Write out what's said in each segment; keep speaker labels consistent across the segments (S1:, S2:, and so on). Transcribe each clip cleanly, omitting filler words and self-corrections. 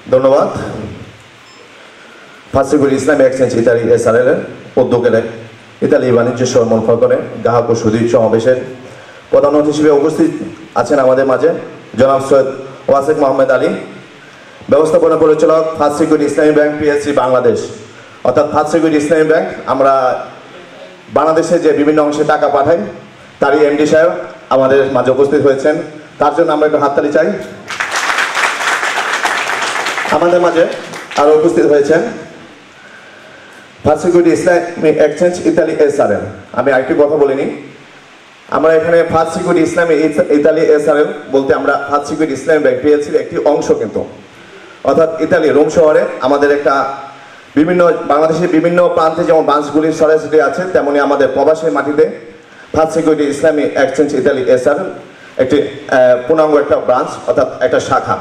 S1: ধন্যবাদ। ফার্সিগুড়ি ইসলামী exchange Italy SRL এর উদ্যোগে ইতালি বাণিজ্য সমন্বয় করে গ্রাহক ও সুধী সমাবেশের প্রধান অতিথি হিসেবে উপস্থিত আছেন আমাদের মাঝে জনাব সৈয়দ ওয়াসিক মোহাম্মদ আলী, ব্যবস্থাপনা পরিচালক ফার্সিগুড়ি ইসলামী ব্যাংক পিএসসি বাংলাদেশ। অর্থাৎ ফার্সিগুড়ি ইসলামী ব্যাংক আমরা বাংলাদেশে যে বিভিন্ন অংশে টাকা পাঠাই তারই এমডি সাহেব আমাদের মাঝে উপস্থিত হয়েছেন, তার জন্য আমরা একটু হাততালি চাই। আমাদের মাঝে আরো উপস্থিত হয়েছেন ফার্সিগুড়ি ইসলামী এক্সচেঞ্জ ইতালি এসআরএল। আমি আরেকটি কথা বলিনি, আমরা এখানে ফার্সিগুড়ি ইসলামী ইতালি এসআরএল বলতে আমরা ফার্সিগুড়ি ইসলামী ব্যাংক পিএলসির একটি অংশ, কিন্তু অর্থাৎ ইতালি রোম শহরে আমাদের একটা বিভিন্ন বাংলাদেশের বিভিন্ন প্রান্তে যেমন ব্রাঞ্চগুলি সরাসরি আছে, তেমনি আমাদের প্রবাসী মাটিতে ফার্সিগুড়ি ইসলামী এক্সচেঞ্জ ইতালি এসআরএল একটি পূর্ণাঙ্গ একটা ব্রাঞ্চ, অর্থাৎ একটা শাখা,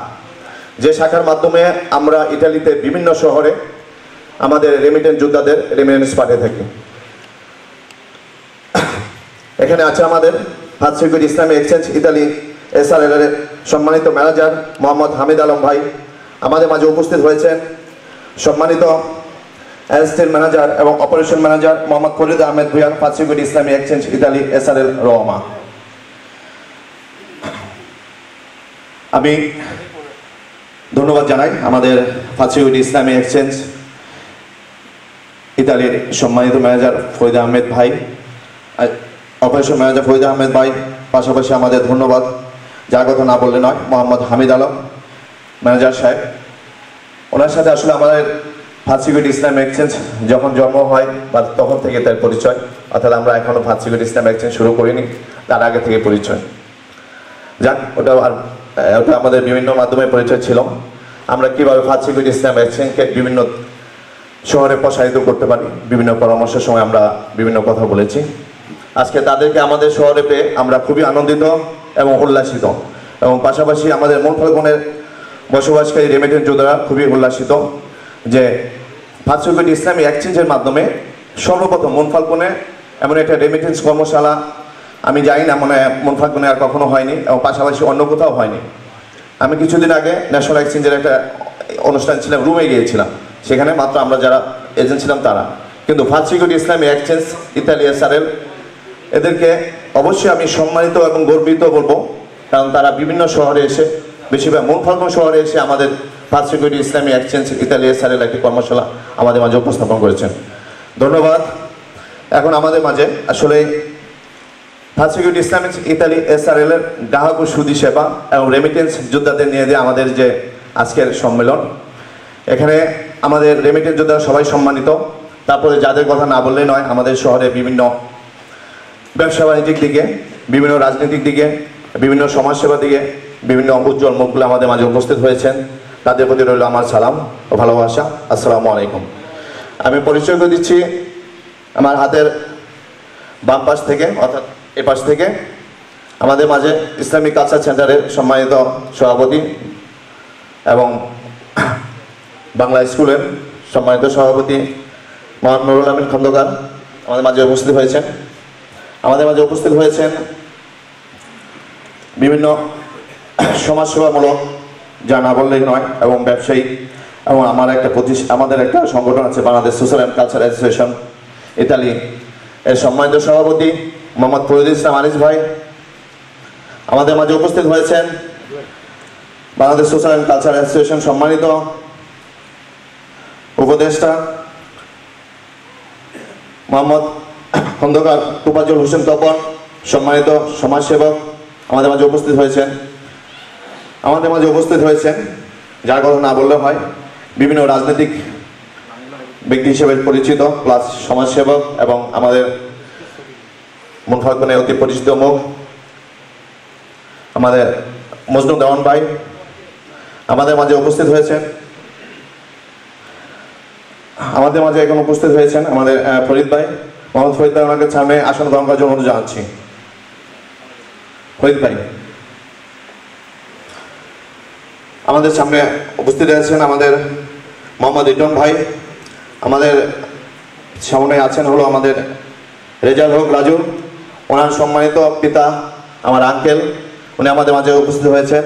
S1: যে শাখার মাধ্যমে আমরা ইতালিতে বিভিন্ন শহরে আমাদের রেমিটেন্স যোদ্ধাদের রেমিটেন্স পাঠিয়ে থাকি। এখানে আছে আমাদের ফার্সিগুড়ি ইসলামী এক্সচেঞ্জ ইতালি এসআরএল এর সম্মানিত ম্যানেজার মোহাম্মদ হামিদ আলম ভাই। আমাদের মাঝে উপস্থিত হয়েছেন সম্মানিত অ্যাসিস্ট্যান্ট ম্যানেজার এবং অপারেশন ম্যানেজার মোহাম্মদ ফরিদ আহমেদ ভুঁইয়া, ফার্সিগুড়ি ইসলামী এক্সচেঞ্জ ইতালি এসআরএল রোমা। আমি ধন্যবাদ জানাই আমাদের ফার্সিগুড়ি ইসলামী এক্সচেঞ্জ ইতালির সম্মানিত ম্যানেজার ফরিদ আহমেদ ভাই, অপারেশন ম্যানেজার ফরিদ আহমেদ ভাই। পাশাপাশি আমাদের ধন্যবাদ, যার কথা না বললে নয়, মোহাম্মদ হামিদ আলম ম্যানেজার সাহেব। ওনার সাথে আসলে আমাদের ফার্সিগুড়ি ইসলামী এক্সচেঞ্জ যখন জন্ম হয় বা তখন থেকে তার পরিচয়, অর্থাৎ আমরা এখনো ফার্সিগুড়ি ইসলামী এক্সচেঞ্জ শুরু করিনি, তার আগে থেকে পরিচয়। যাক, ওটা আমাদের বিভিন্ন মাধ্যমে পরিচয় ছিল। আমরা কিভাবে ফার্সিগুড়ি ইসলামী এক্সচেঞ্জকে বিভিন্ন শহরে প্রসারিত করতে পারি, বিভিন্ন পরামর্শের সময় আমরা বিভিন্ন কথা বলেছি। আজকে তাদেরকে আমাদের শহরে পেয়ে আমরা খুবই আনন্দিত এবং উল্লাসিত, এবং পাশাপাশি আমাদের মূল ফাল্গুনের বসবাসকারী রেমিটেন্স যোদ্ধারা খুবই উল্লাসিত যে ফার্সিগুড়ি ইসলামী এক্সচেঞ্জের মাধ্যমে সর্বপ্রথম মূল ফাল্গুনে এমন একটা রেমিটেন্স কর্মশালা আমি জানি না, মানে মূল ফাল্গুনে আর কখনো হয়নি, এবং পাশাপাশি অন্য কোথাও হয়নি। আমি কিছুদিন আগে ন্যাশনাল এক্সচেঞ্জের একটা অনুষ্ঠান ছিলাম, রুমে গিয়েছিলাম, সেখানে মাত্র আমরা যারা এজেন্ট ছিলাম তারা। কিন্তু ফার্সিগুড়ি ইসলামী এক্সচেঞ্জ ইতালি এসআরএল এদেরকে অবশ্যই আমি সম্মানিত এবং গর্বিত বলবো, কারণ তারা বিভিন্ন শহরে এসে, বেশিরভাগ মূল ফাল্গুন শহরে এসে আমাদের ফার্সিগুড়ি ইসলামী এক্সচেঞ্জ ইতালি এসআরএল একটি কর্মশালা আমাদের মাঝে উপস্থাপন করেছেন। ধন্যবাদ। এখন আমাদের মাঝে আসলে ফার্সিগুড়ি ইসলামী ইতালি এসআরএল এর গ্রাহক ও সুধী সেবা এবং রেমিটেন্স যোদ্ধাদের নিয়ে দিয়ে আমাদের যে আজকের সম্মেলন, এখানে আমাদের রেমিটেন্স যোদ্ধারা সবাই সম্মানিত। তারপরে যাদের কথা না বললেই নয়, আমাদের শহরে বিভিন্ন ব্যবসা বাণিজ্যিক দিকে, বিভিন্ন রাজনৈতিক দিকে, বিভিন্ন সমাজসেবার দিকে বিভিন্ন উজ্জ্বল মুখগুলো আমাদের মাঝে উপস্থিত হয়েছেন, তাদের প্রতি রইল আমার সালাম ও ভালোবাসা। আসসালামু আলাইকুম। আমি পরিচয় করে দিচ্ছি আমার হাতের বাম পাশ থেকে, অর্থাৎ এ পাশ থেকে আমাদের মাঝে ইসলামিক কালচার সেন্টারের সম্মানিত সভাপতি এবং বাংলা স্কুলের সম্মানিত সভাপতি মোহাম্মদ নুরুল আমিন খন্দকার আমাদের মাঝে উপস্থিত হয়েছেন। আমাদের মাঝে উপস্থিত হয়েছেন বিভিন্ন সমাজসেবামূলক, যা না বললেই নয়, এবং ব্যবসায়ী, এবং আমাদের একটা সংগঠন আছে Bangladesh social and culture association Italy এর সম্মানিত সভাপতি মোহাম্মদ ফরিদ ইসলাম আনিস ভাই। আমাদের মাঝে উপস্থিত হয়েছেন Bangladesh social and culture association সম্মানিত উপদেষ্টা মোহাম্মদ খন্দকার তোফাজ্জল হোসেন তপন, সম্মানিত সমাজসেবক আমাদের মাঝে উপস্থিত হয়েছেন। আমাদের মাঝে উপস্থিত হয়েছেন, যার কথা না বললে হয়, বিভিন্ন রাজনৈতিক ব্যক্তি হিসেবে পরিচিত প্লাস সমাজসেবক এবং আমাদের মূল ফাল্গুনে অতি পরিচিত মুখ আমাদের মজনু দেওয়ান ভাই আমাদের মাঝে উপস্থিত হয়েছেন। আমাদের মাঝে এখন উপস্থিত হয়েছেন আমাদের ফরিদ ভাই, মোহাম্মদ ফরিদ ভাই, ওনাকে সামনে আসন গ্রহণ করার জন্য অনুরোধ জানাচ্ছি। ফরিদ ভাই আমাদের সামনে উপস্থিত আছেন আমাদের মোহাম্মদ ইটন ভাই। আমাদের সামনে আছেন হলো আমাদের রেজাল হক রাজু, ওনার সম্মানিত পিতা আমার আঙ্কেল, উনি আমাদের মাঝে উপস্থিত হয়েছেন।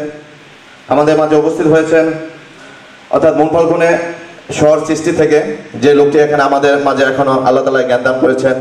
S1: আমাদের মাঝে উপস্থিত হয়েছেন অর্থাৎ মূল ফাল্গুনে শহর সৃষ্টি থেকে যে লোকটি এখানে আমাদের মাঝে এখনো আল্লাহ তাআলা জ্ঞান দান করেছেন